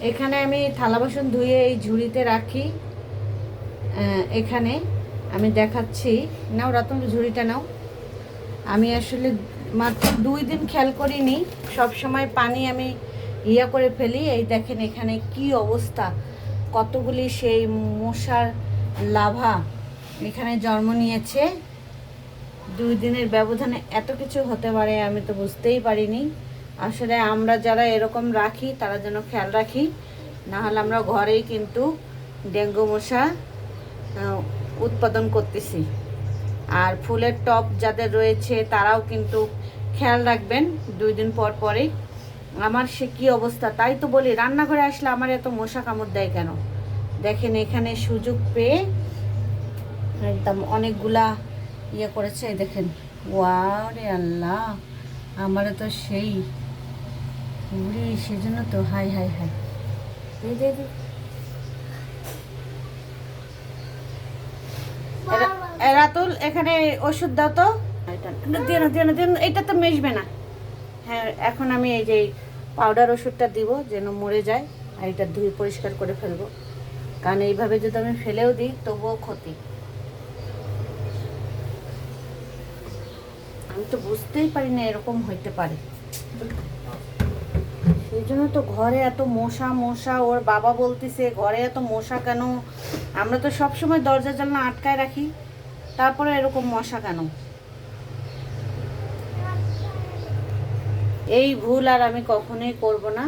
এখানে আমি থালা বাসন ধুয়ে এই ঝুড়িতে রাখি। এখানে আমি দেখাচ্ছি। নাও রতন, ঝুড়িটা নাও। আমি আসলে মাত্র 2 দিন খেয়াল করিনি, সব সময় পানি আমি করে ফেলি। এই দেখেন এখানে কি অবস্থা, কতগুলি সেই মশার লাভা এখানে জন্ম নিয়েছে। 2 দিনের ব্যবধানে এত কিছু হতে পারে আমি তো বুঝতেই পারিনি। আসলে আমরা যারা এরকম রাখি তারা যেন খেয়াল রাখি, না হলে আমরা ঘরেই কিন্তু ডেঙ্গু মশা উৎপাদন করতেছি। আর ফুলের টব যাদের রয়েছে তারাও কিন্তু খেয়াল রাখবেন 2 দিন পর পরে। আমার সে কী অবস্থা, তাই তো বলি রান্নাঘরে আসলে আমার এত মশা কামড় দেয় কেন। দেখেন এখানে সুযোগ পেয়ে একদম অনেকগুলা করেছে। দেখেন, ওয়ারে আল্লাহ, আমারও তো সেই উড়ি, সেজন্য তো হাই হাই হাই। রাতুল, এখানে ওষুধ দাও তো। এটা তো মেশবে না। হ্যাঁ, এখন আমি এই যে পাউডার ওষুধটা দিব যেন মরে যায়। আর এটা ধুয়ে পরিষ্কার করে ফেলবো, কারণ এইভাবে যদি আমি ফেলেও দিই তবুও ক্ষতি। আমি তো বুঝতেই পারি না এরকম হইতে পারে। সেই জন্য তো ঘরে এত মশা মশা। ওর বাবা বলতেছে ঘরে এত মশা কেন, আমরা তো সব সময় দরজা জানলা আটকায় রাখি, তারপরে এরকম মশা কেন। এই ভুল আর আমি কখনোই করব না,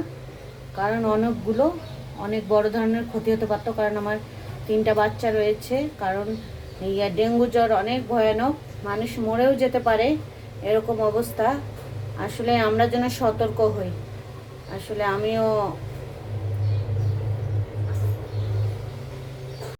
কারণ অনেক বড় ধরনের ক্ষতি হতে পারতো। কারণ আমার 3টা বাচ্চা রয়েছে। কারণ ডেঙ্গু জ্বর অনেক ভয়ানক, মানুষ মরেও যেতে পারে এরকম অবস্থা। আসলে আমরা যেন সতর্ক হই। আসলে আমিও